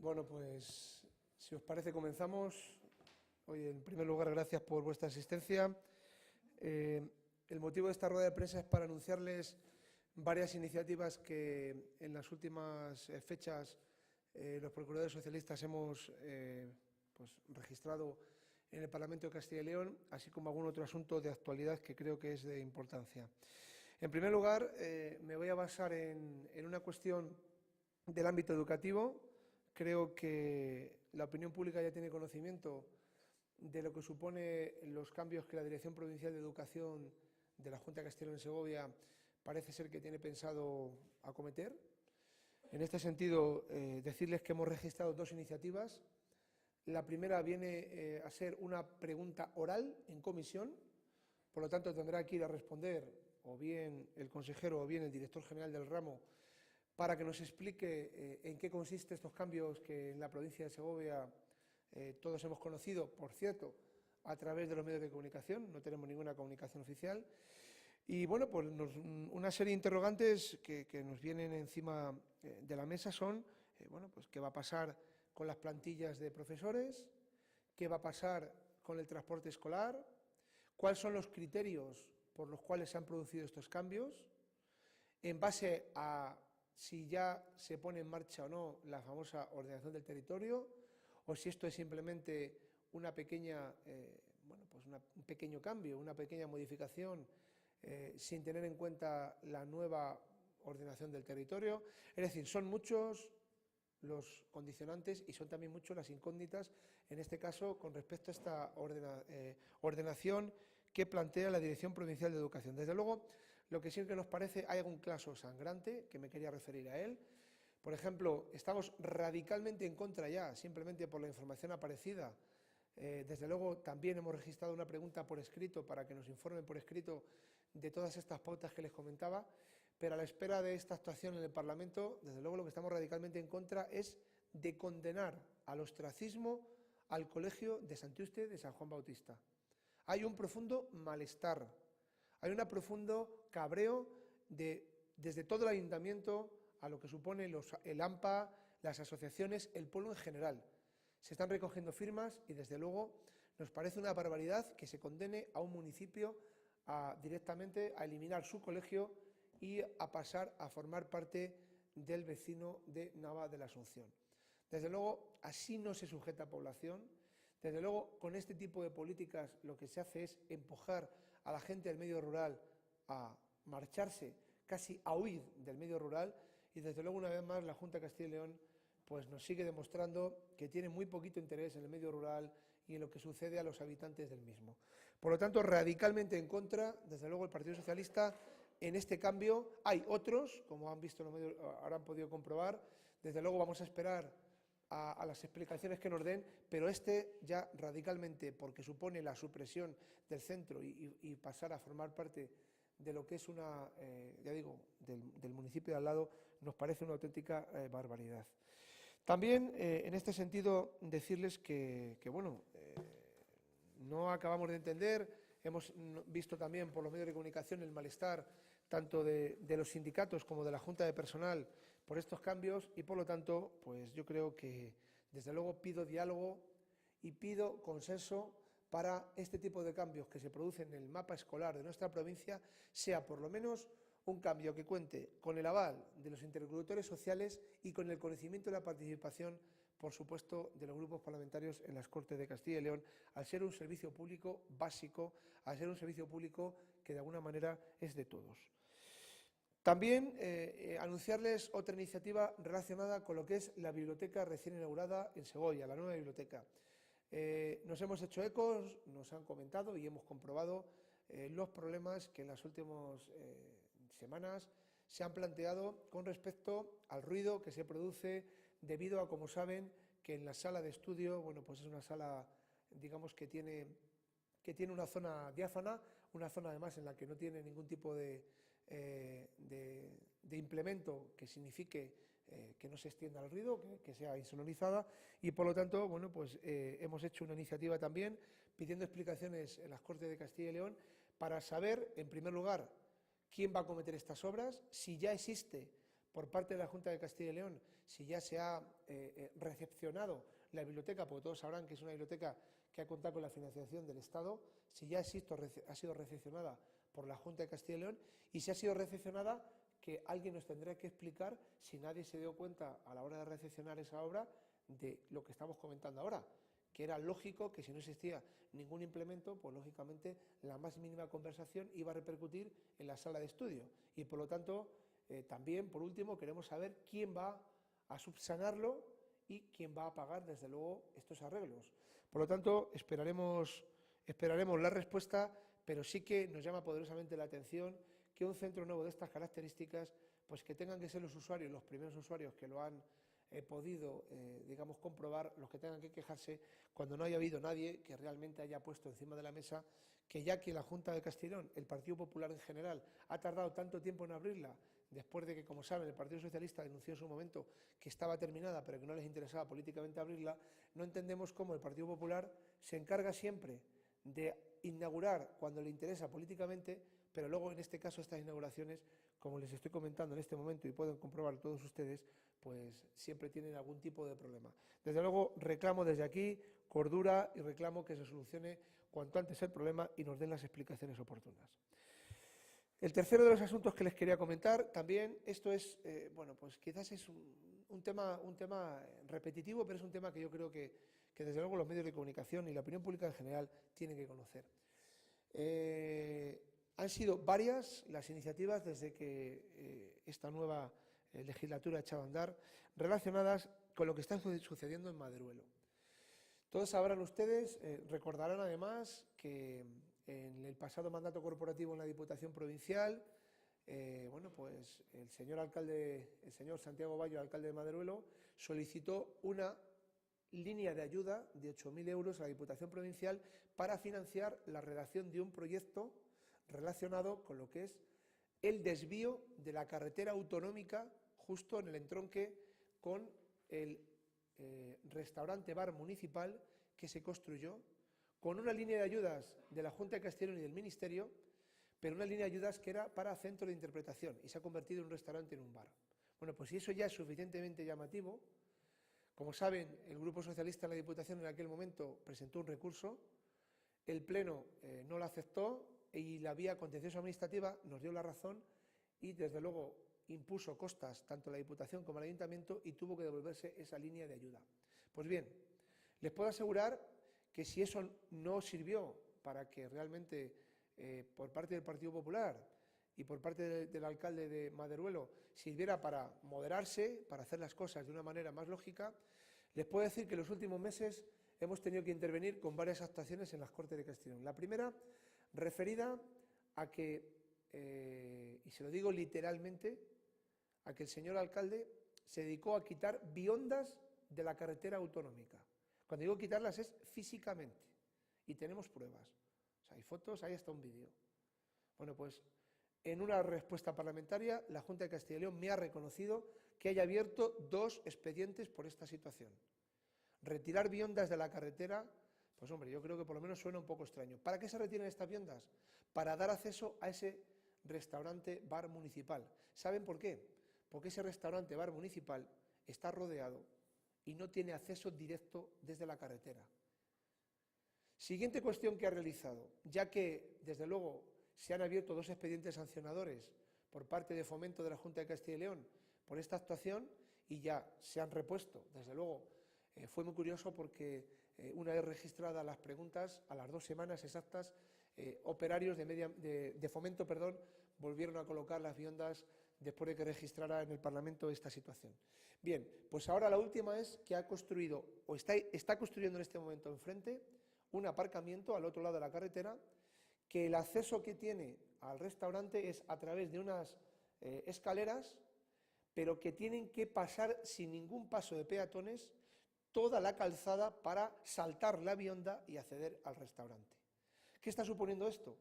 Bueno, pues si os parece comenzamos. Oye, en primer lugar, gracias por vuestra asistencia. El motivo de esta rueda de prensa es para anunciarles varias iniciativas que en las últimas fechas los procuradores socialistas hemos registrado en el Parlamento de Castilla y León, así como algún otro asunto de actualidad que creo que es de importancia. En primer lugar, me voy a basar en una cuestión del ámbito educativo. Creo que la opinión pública ya tiene conocimiento de lo que supone los cambios que la Dirección Provincial de Educación de la Junta de Castilla y León y Segovia parece ser que tiene pensado acometer. En este sentido, decirles que hemos registrado dos iniciativas. La primera viene a ser una pregunta oral en comisión, por lo tanto tendrá que ir a responder o bien el consejero o bien el director general del ramo para que nos explique en qué consisten estos cambios que en la provincia de Segovia todos hemos conocido, por cierto, a través de los medios de comunicación, no tenemos ninguna comunicación oficial. Y bueno, pues una serie de interrogantes que nos vienen encima de la mesa son, pues qué va a pasar con las plantillas de profesores, qué va a pasar con el transporte escolar, cuáles son los criterios por los cuales se han producido estos cambios, en base a si ya se pone en marcha o no la famosa ordenación del territorio, o si esto es simplemente una pequeña, un pequeño cambio, una pequeña modificación sin tener en cuenta la nueva ordenación del territorio. Es decir, son muchos los condicionantes y son también muchas las incógnitas, en este caso, con respecto a esta ordenación que plantea la Dirección Provincial de Educación. Desde luego, lo que sí que nos parece, hay algún caso sangrante, que me quería referir a él. Por ejemplo, estamos radicalmente en contra ya, simplemente por la información aparecida. Desde luego, también hemos registrado una pregunta por escrito para que nos informen por escrito de todas estas pautas que les comentaba, pero a la espera de esta actuación en el Parlamento, desde luego lo que estamos radicalmente en contra es de condenar al ostracismo al Colegio de Santiuste de San Juan Bautista. Hay un profundo malestar, hay un profundo cabreo desde todo el ayuntamiento a lo que supone el AMPA, las asociaciones, el pueblo en general. Se están recogiendo firmas y, desde luego, nos parece una barbaridad que se condene a un municipio directamente a eliminar su colegio y a pasar a formar parte del vecino de Nava de la Asunción. Desde luego, así no se sujeta a población. Desde luego, con este tipo de políticas lo que se hace es empujar a la gente del medio rural a marcharse, casi a huir del medio rural, y desde luego, una vez más, la Junta de Castilla y León pues nos sigue demostrando que tiene muy poquito interés en el medio rural y en lo que sucede a los habitantes del mismo. Por lo tanto, radicalmente en contra, desde luego, el Partido Socialista en este cambio. Hay otros, como han visto los medios, ahora han podido comprobar. Desde luego vamos a esperar a las explicaciones que nos den, pero este ya radicalmente, porque supone la supresión del centro y pasar a formar parte de lo que es del municipio de al lado, nos parece una auténtica barbaridad. También, en este sentido, decirles que no acabamos de entender, hemos visto también por los medios de comunicación el malestar tanto de los sindicatos como de la Junta de Personal por estos cambios y, por lo tanto, pues yo creo que, desde luego, pido diálogo y pido consenso para este tipo de cambios que se producen en el mapa escolar de nuestra provincia, sea por lo menos un cambio que cuente con el aval de los interlocutores sociales y con el conocimiento y la participación, por supuesto, de los grupos parlamentarios en las Cortes de Castilla y León, al ser un servicio público básico, al ser un servicio público que de alguna manera es de todos. También anunciarles otra iniciativa relacionada con lo que es la biblioteca recién inaugurada en Segovia, la nueva biblioteca. Nos hemos hecho ecos, nos han comentado y hemos comprobado los problemas que en las últimas semanas se han planteado con respecto al ruido que se produce debido a, como saben, que en la sala de estudio, pues es una sala, digamos, que tiene una zona diáfana, una zona además en la que no tiene ningún tipo de implemento que signifique que no se extienda el ruido, que sea insonorizada, y por lo tanto, hemos hecho una iniciativa también pidiendo explicaciones en las Cortes de Castilla y León para saber, en primer lugar, quién va a acometer estas obras, si ya existe por parte de la Junta de Castilla y León si ya se ha recepcionado la biblioteca, porque todos sabrán que es una biblioteca que ha contado con la financiación del Estado, si ya ha sido recepcionada por la Junta de Castilla y León, y si ha sido recepcionada, que alguien nos tendrá que explicar si nadie se dio cuenta a la hora de recepcionar esa obra de lo que estamos comentando ahora, que era lógico que si no existía ningún implemento, pues lógicamente la más mínima conversación iba a repercutir en la sala de estudio. Y por lo tanto, también, por último, queremos saber quién va a subsanarlo y quién va a pagar, desde luego, estos arreglos. Por lo tanto, esperaremos la respuesta, pero sí que nos llama poderosamente la atención que un centro nuevo de estas características, pues que tengan que ser los usuarios, los primeros usuarios que lo han podido, digamos, comprobar, los que tengan que quejarse, cuando no haya habido nadie que realmente haya puesto encima de la mesa que, ya que la Junta de Castilla y León, el Partido Popular en general, ha tardado tanto tiempo en abrirla, después de que, como saben, el Partido Socialista denunció en su momento que estaba terminada, pero que no les interesaba políticamente abrirla, no entendemos cómo el Partido Popular se encarga siempre de inaugurar cuando le interesa políticamente, pero luego, en este caso, estas inauguraciones, como les estoy comentando en este momento y pueden comprobar todos ustedes, pues siempre tienen algún tipo de problema. Desde luego, reclamo desde aquí cordura y reclamo que se solucione cuanto antes el problema y nos den las explicaciones oportunas. El tercero de los asuntos que les quería comentar, también, esto es, bueno, pues quizás es un tema repetitivo, pero es un tema que yo creo que desde luego los medios de comunicación y la opinión pública en general tienen que conocer. Han sido varias las iniciativas desde que esta nueva legislatura ha echado a andar, relacionadas con lo que está sucediendo en Maderuelo. Todos sabrán ustedes, recordarán además que en el pasado mandato corporativo en la Diputación Provincial, bueno, pues el señor Santiago Bayo, alcalde de Maderuelo, solicitó una línea de ayuda de 8.000 euros a la Diputación Provincial para financiar la redacción de un proyecto relacionado con lo que es el desvío de la carretera autonómica justo en el entronque con el restaurante bar municipal que se construyó, con una línea de ayudas de la Junta de Castilla y León y del Ministerio, pero una línea de ayudas que era para centro de interpretación y se ha convertido en un restaurante, en un bar. Bueno, pues si eso ya es suficientemente llamativo, como saben, el Grupo Socialista en la Diputación en aquel momento presentó un recurso, el Pleno no lo aceptó y la vía contencioso administrativa nos dio la razón y, desde luego, impuso costas tanto a la Diputación como al Ayuntamiento y tuvo que devolverse esa línea de ayuda. Pues bien, les puedo asegurar que si eso no sirvió para que realmente por parte del Partido Popular y por parte del alcalde de Maderuelo sirviera para moderarse, para hacer las cosas de una manera más lógica, les puedo decir que en los últimos meses hemos tenido que intervenir con varias actuaciones en las Cortes de Castilla y León. La primera, referida a que, y se lo digo literalmente, a que el señor alcalde se dedicó a quitar biondas de la carretera autonómica. Cuando digo quitarlas es físicamente, y tenemos pruebas. O sea, hay fotos, hay hasta un vídeo. Bueno, pues en una respuesta parlamentaria, la Junta de Castilla y León me ha reconocido que haya abierto 2 expedientes por esta situación. Retirar biondas de la carretera, pues hombre, yo creo que por lo menos suena un poco extraño. ¿Para qué se retiran estas biondas? Para dar acceso a ese restaurante bar municipal. ¿Saben por qué? Porque ese restaurante bar municipal está rodeado y no tiene acceso directo desde la carretera. Siguiente cuestión que ha realizado, ya que, desde luego, se han abierto 2 expedientes sancionadores por parte de Fomento de la Junta de Castilla y León por esta actuación y ya se han repuesto. Desde luego, fue muy curioso porque una vez registradas las preguntas, a las 2 semanas exactas, operarios de Fomento, volvieron a colocar las biondas después de que registrara en el Parlamento esta situación. Bien, pues ahora la última es que ha construido, o está construyendo en este momento enfrente, un aparcamiento al otro lado de la carretera, que el acceso que tiene al restaurante es a través de unas escaleras, pero que tienen que pasar sin ningún paso de peatones toda la calzada para saltar la bionda y acceder al restaurante. ¿Qué está suponiendo esto?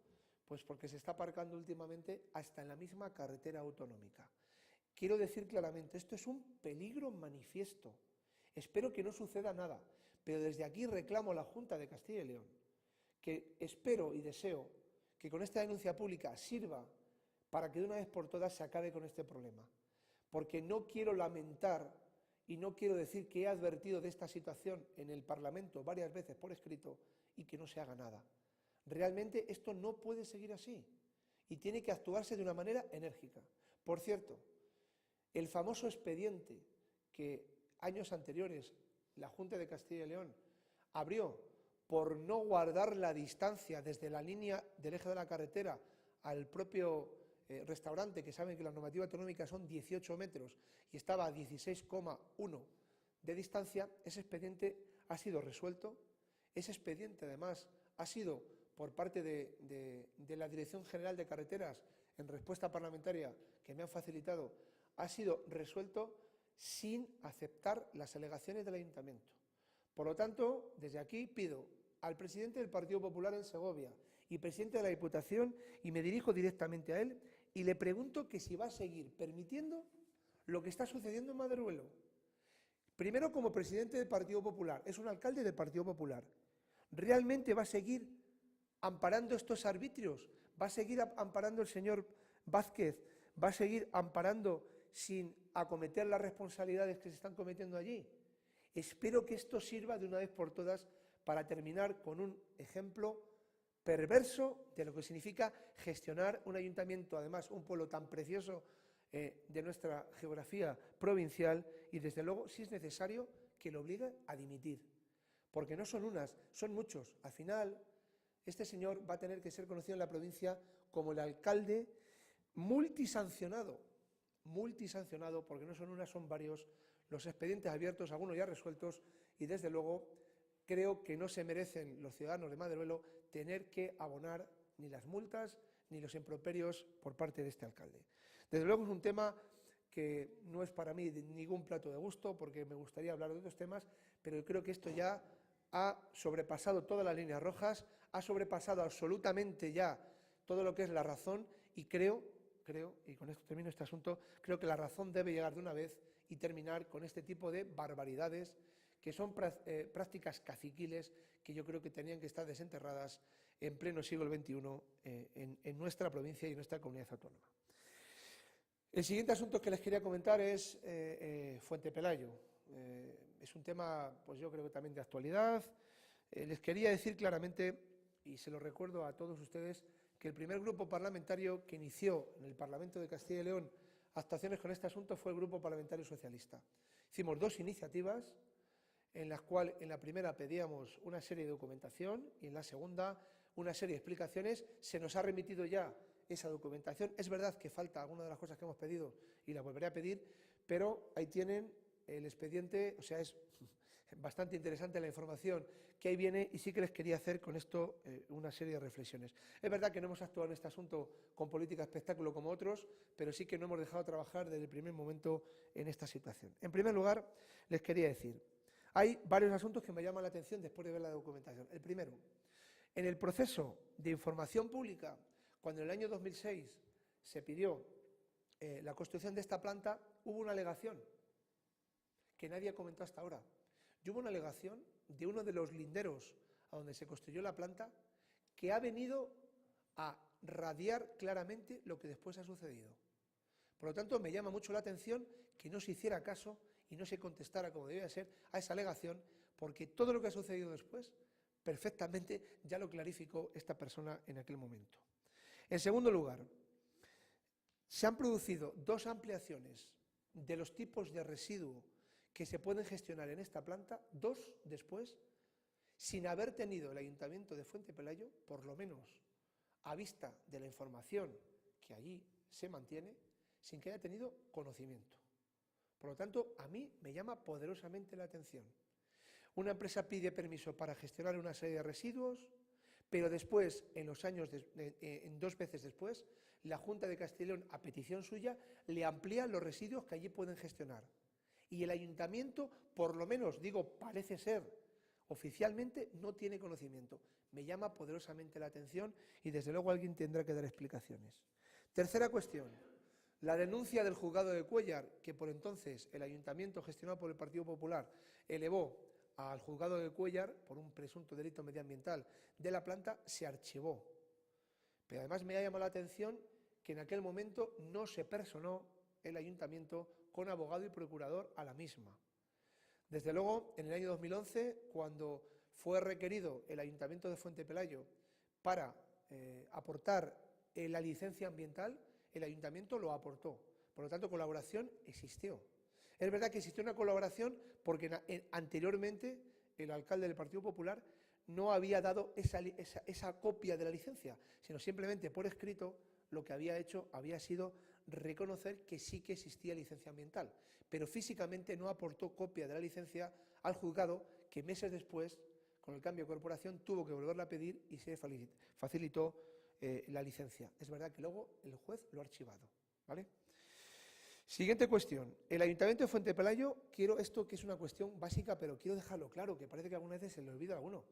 Pues porque se está aparcando últimamente hasta en la misma carretera autonómica. Quiero decir claramente, esto es un peligro manifiesto. Espero que no suceda nada, pero desde aquí reclamo a la Junta de Castilla y León que espero y deseo que con esta denuncia pública sirva para que de una vez por todas se acabe con este problema. porque no quiero lamentar y no quiero decir que he advertido de esta situación en el Parlamento varias veces por escrito y que no se haga nada. Realmente esto no puede seguir así y tiene que actuarse de una manera enérgica. Por cierto, el famoso expediente que años anteriores la Junta de Castilla y León abrió por no guardar la distancia desde la línea del eje de la carretera al propio restaurante, que saben que la normativa autonómica son 18 metros y estaba a 16,1 de distancia, ese expediente ha sido resuelto. Ese expediente, además, ha sido por parte de la Dirección General de Carreteras, en respuesta parlamentaria que me han facilitado, ha sido resuelto sin aceptar las alegaciones del Ayuntamiento. Por lo tanto, desde aquí pido al presidente del Partido Popular en Segovia y presidente de la Diputación, y me dirijo directamente a él, y le pregunto que si va a seguir permitiendo lo que está sucediendo en Maderuelo. Primero, como presidente del Partido Popular, es un alcalde del Partido Popular. ¿Realmente va a seguir amparando estos arbitrios? ¿Va a seguir amparando el señor Vázquez? ¿Va a seguir amparando sin acometer las responsabilidades que se están cometiendo allí? Espero que esto sirva de una vez por todas para terminar con un ejemplo perverso de lo que significa gestionar un ayuntamiento, además un pueblo tan precioso de nuestra geografía provincial, y desde luego, si es necesario, que lo obligue a dimitir. Porque no son unas, son muchos. Al final, este señor va a tener que ser conocido en la provincia como el alcalde multisancionado, porque no son unas, son varios los expedientes abiertos, algunos ya resueltos, y desde luego creo que no se merecen los ciudadanos de Maderuelo tener que abonar ni las multas ni los improperios por parte de este alcalde. Desde luego es un tema que no es para mí ningún plato de gusto, porque me gustaría hablar de otros temas, pero creo que esto ya ha sobrepasado todas las líneas rojas, ha sobrepasado absolutamente ya todo lo que es la razón, y creo, y con esto termino este asunto, creo que la razón debe llegar de una vez y terminar con este tipo de barbaridades que son prácticas caciquiles que yo creo que tenían que estar desenterradas en pleno siglo XXI en nuestra provincia y en nuestra comunidad autónoma. El siguiente asunto que les quería comentar es Fuente Pelayo. Es un tema, pues yo creo que también de actualidad. Les quería decir claramente, y se lo recuerdo a todos ustedes, que el primer grupo parlamentario que inició en el Parlamento de Castilla y León actuaciones con este asunto fue el Grupo Parlamentario Socialista. Hicimos dos iniciativas, en las cuales en la primera pedíamos una serie de documentación y en la segunda una serie de explicaciones. Se nos ha remitido ya esa documentación. Es verdad que falta alguna de las cosas que hemos pedido y la volveré a pedir, pero ahí tienen el expediente, o sea, es bastante interesante la información que ahí viene, y sí que les quería hacer con esto una serie de reflexiones. Es verdad que no hemos actuado en este asunto con política espectáculo como otros, pero sí que no hemos dejado trabajar desde el primer momento en esta situación. En primer lugar, les quería decir, hay varios asuntos que me llaman la atención después de ver la documentación. El primero, en el proceso de información pública, cuando en el año 2006 se pidió la construcción de esta planta, hubo una alegación que nadie ha comentado hasta ahora. Y hubo una alegación de uno de los linderos a donde se construyó la planta, que ha venido a radiar claramente lo que después ha sucedido. Por lo tanto, me llama mucho la atención que no se hiciera caso y no se contestara como debía ser a esa alegación, porque todo lo que ha sucedido después perfectamente ya lo clarificó esta persona en aquel momento. En segundo lugar, se han producido dos ampliaciones de los tipos de residuo que se pueden gestionar en esta planta, dos después, sin haber tenido el Ayuntamiento de Fuente Pelayo, por lo menos a vista de la información que allí se mantiene, sin que haya tenido conocimiento. Por lo tanto, a mí me llama poderosamente la atención. Una empresa pide permiso para gestionar una serie de residuos, pero después, en dos veces después, la Junta de Castilla y León, a petición suya, le amplía los residuos que allí pueden gestionar. Y el Ayuntamiento, por lo menos, digo, parece ser, oficialmente no tiene conocimiento. Me llama poderosamente la atención y desde luego alguien tendrá que dar explicaciones. Tercera cuestión, la denuncia del juzgado de Cuéllar, que por entonces el Ayuntamiento, gestionado por el Partido Popular, elevó al juzgado de Cuéllar por un presunto delito medioambiental de la planta, se archivó. Pero además me ha llamado la atención que en aquel momento no se personó el Ayuntamiento con abogado y procurador a la misma. Desde luego, en el año 2011, cuando fue requerido el Ayuntamiento de Fuente Pelayo para aportar la licencia ambiental, el Ayuntamiento lo aportó. Por lo tanto, colaboración existió. Es verdad que existió una colaboración porque anteriormente el alcalde del Partido Popular no había dado esa copia de la licencia, sino simplemente por escrito lo que había hecho había sido reconocer que sí que existía licencia ambiental, pero físicamente no aportó copia de la licencia al juzgado, que meses después, con el cambio de corporación, tuvo que volverla a pedir y se facilitó la licencia. Es verdad que luego el juez lo ha archivado, ¿vale? Siguiente cuestión. El Ayuntamiento de Fuente Pelayo, quiero esto que es una cuestión básica, pero quiero dejarlo claro, que parece que algunas veces se le olvida a alguno.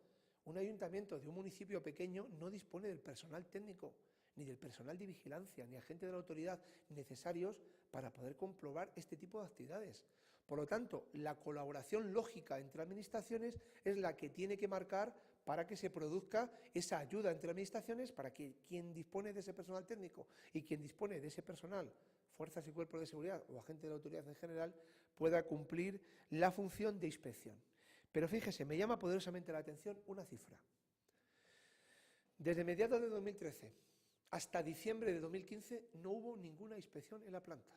Un ayuntamiento de un municipio pequeño no dispone del personal técnico, ni del personal de vigilancia, ni agentes de la autoridad necesarios para poder comprobar este tipo de actividades. Por lo tanto, la colaboración lógica entre administraciones es la que tiene que marcar para que se produzca esa ayuda entre administraciones, para que quien dispone de ese personal técnico y quien dispone de ese personal, fuerzas y cuerpos de seguridad o agentes de la autoridad en general, pueda cumplir la función de inspección. Pero fíjese, me llama poderosamente la atención una cifra. Desde mediados de 2013 hasta diciembre de 2015 no hubo ninguna inspección en la planta.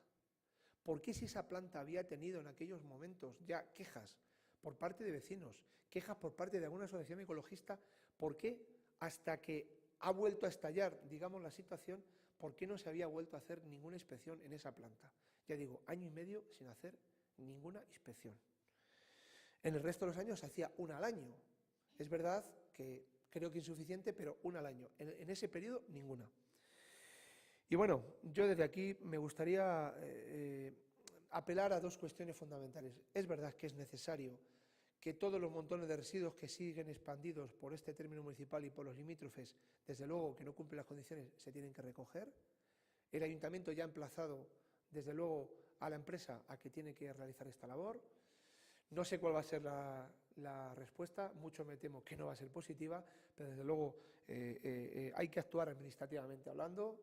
¿Por qué, si esa planta había tenido en aquellos momentos ya quejas por parte de vecinos, quejas por parte de alguna asociación ecologista, por qué hasta que ha vuelto a estallar, digamos, la situación, por qué no se había vuelto a hacer ninguna inspección en esa planta? Ya digo, año y medio sin hacer ninguna inspección. En el resto de los años se hacía una al año. Es verdad que creo que insuficiente, pero una al año. En ese periodo, ninguna. Y bueno, yo desde aquí me gustaría apelar a dos cuestiones fundamentales. Es verdad que es necesario que todos los montones de residuos que siguen expandidos por este término municipal y por los limítrofes, desde luego que no cumplen las condiciones, se tienen que recoger. El Ayuntamiento ya ha emplazado, desde luego, a la empresa a que tiene que realizar esta labor. No sé cuál va a ser la respuesta, mucho me temo que no va a ser positiva, pero desde luego hay que actuar administrativamente hablando.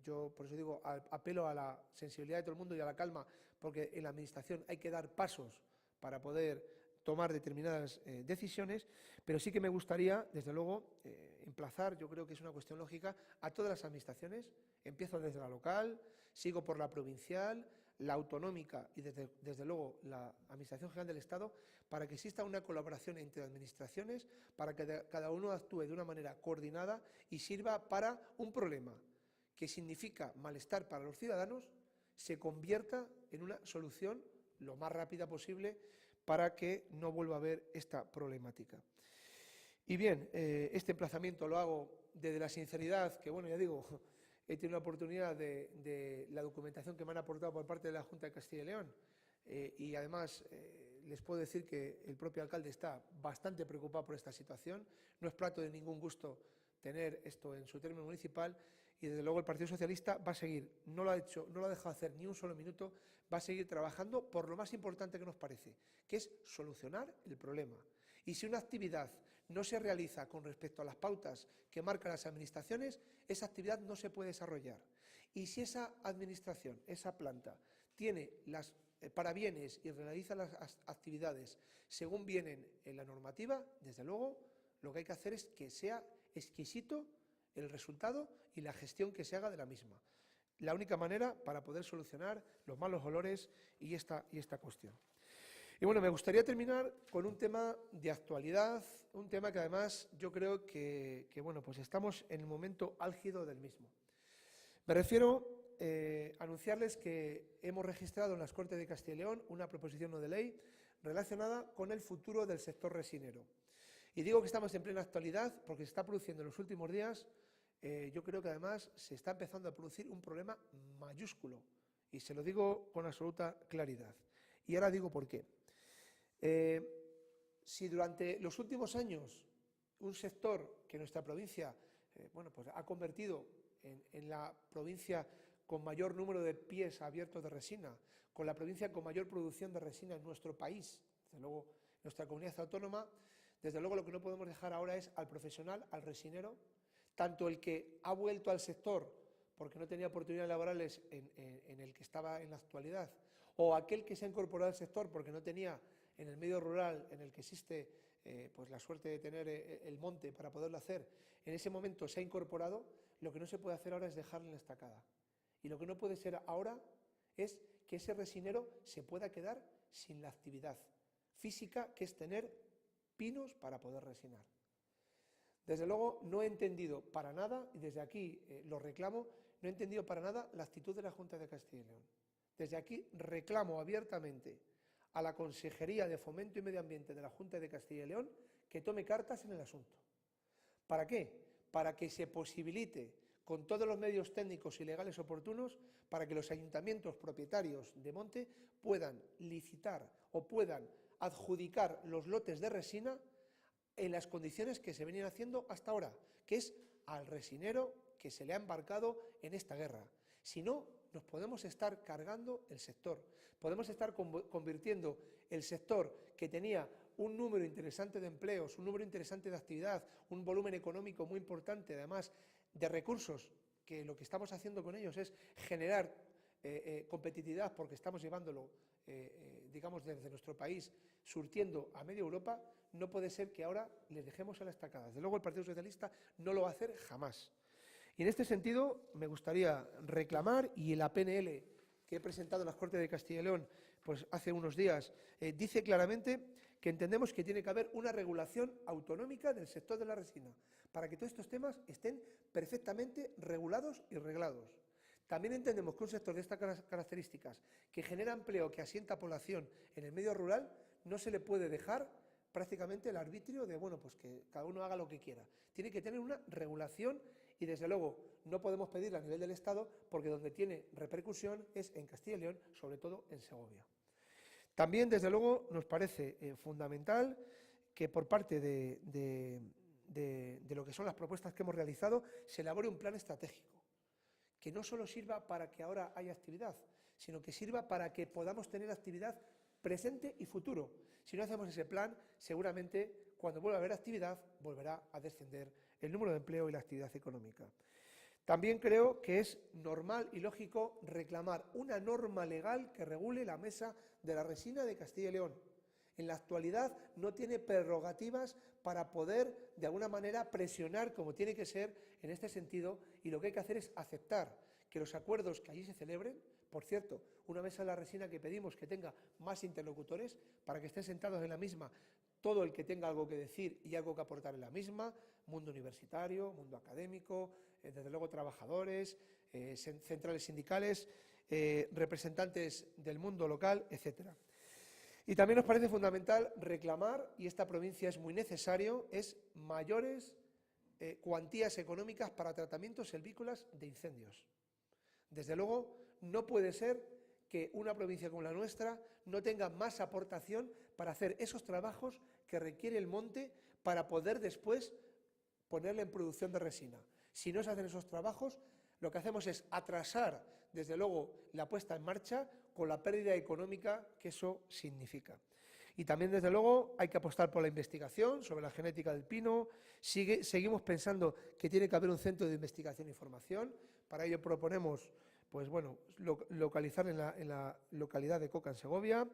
Yo por eso digo, apelo a la sensibilidad de todo el mundo y a la calma, porque en la administración hay que dar pasos para poder tomar determinadas decisiones, pero sí que me gustaría, desde luego, emplazar, yo creo que es una cuestión lógica, a todas las administraciones. Empiezo desde la local, sigo por la provincial, la autonómica y desde luego la Administración General del Estado, para que exista una colaboración entre administraciones, para que cada uno actúe de una manera coordinada y sirva para un problema que significa malestar para los ciudadanos, se convierta en una solución lo más rápida posible para que no vuelva a haber esta problemática. Y bien, este emplazamiento lo hago desde la sinceridad, que bueno, ya digo, he tenido la oportunidad de la documentación que me han aportado por parte de la Junta de Castilla y León y además les puedo decir que el propio alcalde está bastante preocupado por esta situación. No es plato de ningún gusto tener esto en su término municipal y desde luego el Partido Socialista va a seguir, no lo ha dejado hacer ni un solo minuto, va a seguir trabajando por lo más importante que nos parece, que es solucionar el problema. Y si una actividad no se realiza con respecto a las pautas que marcan las administraciones, esa actividad no se puede desarrollar. Y si esa administración, esa planta, tiene las parabienes y realiza las actividades según vienen en la normativa, desde luego, lo que hay que hacer es que sea exquisito el resultado y la gestión que se haga de la misma. La única manera para poder solucionar los malos olores y esta cuestión. Y bueno, me gustaría terminar con un tema de actualidad, un tema que además yo creo que bueno, pues estamos en el momento álgido del mismo. Me refiero a anunciarles que hemos registrado en las Cortes de Castilla y León una proposición no de ley relacionada con el futuro del sector resinero. Y digo que estamos en plena actualidad porque se está produciendo en los últimos días, yo creo que además se está empezando a producir un problema mayúsculo. Y se lo digo con absoluta claridad. Y ahora digo por qué. Si durante los últimos años un sector que nuestra provincia bueno, pues ha convertido en la provincia con mayor número de pies abiertos de resina, con la provincia con mayor producción de resina en nuestro país, desde luego nuestra comunidad autónoma, desde luego lo que no podemos dejar ahora es al profesional, al resinero, tanto el que ha vuelto al sector porque no tenía oportunidades laborales en el que estaba en la actualidad, o aquel que se ha incorporado al sector porque no tenía en el medio rural en el que existe pues la suerte de tener el monte para poderlo hacer, en ese momento se ha incorporado, lo que no se puede hacer ahora es dejarle en la estacada. Y lo que no puede ser ahora es que ese resinero se pueda quedar sin la actividad física que es tener pinos para poder resinar. Desde luego no he entendido para nada, y desde aquí lo reclamo, no he entendido para nada la actitud de la Junta de Castilla y León. Desde aquí reclamo abiertamente a la Consejería de Fomento y Medio Ambiente de la Junta de Castilla y León que tome cartas en el asunto. ¿Para qué? Para que se posibilite con todos los medios técnicos y legales oportunos para que los ayuntamientos propietarios de monte puedan licitar o puedan adjudicar los lotes de resina en las condiciones que se venían haciendo hasta ahora, que es al resinero que se le ha embarcado en esta guerra. Si no, nos podemos estar cargando el sector, podemos estar convirtiendo el sector que tenía un número interesante de empleos, un número interesante de actividad, un volumen económico muy importante, además de recursos, que lo que estamos haciendo con ellos es generar competitividad porque estamos llevándolo, digamos, desde nuestro país, surtiendo a media Europa. No puede ser que ahora les dejemos a la estacada. Desde luego el Partido Socialista no lo va a hacer jamás. Y en este sentido me gustaría reclamar, y la PNL que he presentado en las Cortes de Castilla y León pues hace unos días dice claramente que entendemos que tiene que haber una regulación autonómica del sector de la resina para que todos estos temas estén perfectamente regulados y reglados. También entendemos que un sector de estas características que genera empleo, que asienta población en el medio rural, no se le puede dejar prácticamente el arbitrio de, bueno, pues que cada uno haga lo que quiera. Tiene que tener una regulación y, desde luego, no podemos pedirla a nivel del Estado porque donde tiene repercusión es en Castilla y León, sobre todo en Segovia. También, desde luego, nos parece fundamental que por parte de lo que son las propuestas que hemos realizado se elabore un plan estratégico que no solo sirva para que ahora haya actividad, sino que sirva para que podamos tener actividad presente y futuro. Si no hacemos ese plan, seguramente cuando vuelva a haber actividad, volverá a descender el número de empleo y la actividad económica. También creo que es normal y lógico reclamar una norma legal que regule la mesa de la resina de Castilla y León. En la actualidad no tiene prerrogativas para poder, de alguna manera, presionar como tiene que ser en este sentido, y lo que hay que hacer es aceptar que los acuerdos que allí se celebren, por cierto, una mesa de la resina que pedimos que tenga más interlocutores para que estén sentados en la misma todo el que tenga algo que decir y algo que aportar en la misma, mundo universitario, mundo académico, desde luego trabajadores, centrales sindicales, representantes del mundo local, etcétera. Y también nos parece fundamental reclamar, y esta provincia es muy necesario, es mayores cuantías económicas para tratamientos silvícolas de incendios. Desde luego, no puede ser que una provincia como la nuestra no tenga más aportación para hacer esos trabajos que requiere el monte para poder después ponerle en producción de resina. Si no se hacen esos trabajos, lo que hacemos es atrasar, desde luego, la puesta en marcha con la pérdida económica que eso significa. Y también, desde luego, hay que apostar por la investigación sobre la genética del pino. Seguimos pensando que tiene que haber un centro de investigación y formación. Para ello proponemos, pues bueno, localizar en la localidad de Coca, en Segovia.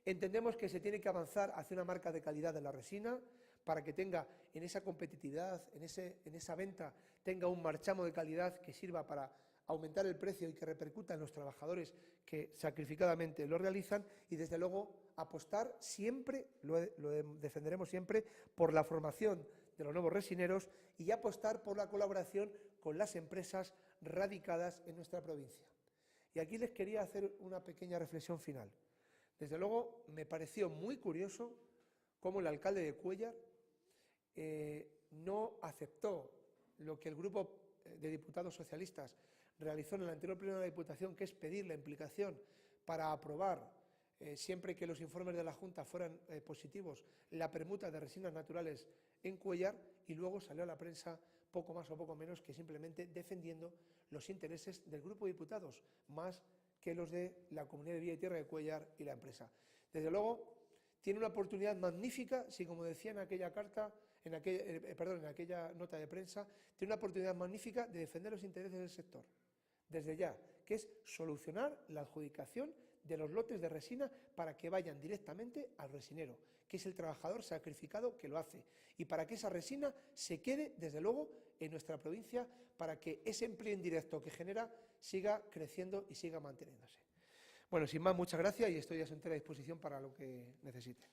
Entendemos que se tiene que avanzar hacia una marca de calidad de la resina para que tenga en esa competitividad, en esa venta, tenga un marchamo de calidad que sirva para aumentar el precio y que repercuta en los trabajadores que sacrificadamente lo realizan, y desde luego apostar siempre, lo defenderemos siempre, por la formación de los nuevos resineros y apostar por la colaboración con las empresas radicadas en nuestra provincia. Y aquí les quería hacer una pequeña reflexión final. Desde luego me pareció muy curioso cómo el alcalde de Cuéllar no aceptó lo que el grupo de diputados socialistas realizó en el anterior pleno de la Diputación, que es pedir la implicación para aprobar, siempre que los informes de la Junta fueran positivos, la permuta de resinas naturales en Cuéllar, y luego salió a la prensa poco más o poco menos que simplemente defendiendo los intereses del grupo de diputados, más que los de la Comunidad de Villa y Tierra de Cuéllar y la empresa. Desde luego, tiene una oportunidad magnífica, si como decía en aquella carta, en aquella nota de prensa, tiene una oportunidad magnífica de defender los intereses del sector, desde ya, que es solucionar la adjudicación de los lotes de resina para que vayan directamente al resinero, que es el trabajador sacrificado que lo hace, y para que esa resina se quede, desde luego, en nuestra provincia, para que ese empleo indirecto que genera siga creciendo y siga manteniéndose. Bueno, sin más, muchas gracias y estoy a su entera disposición para lo que necesite.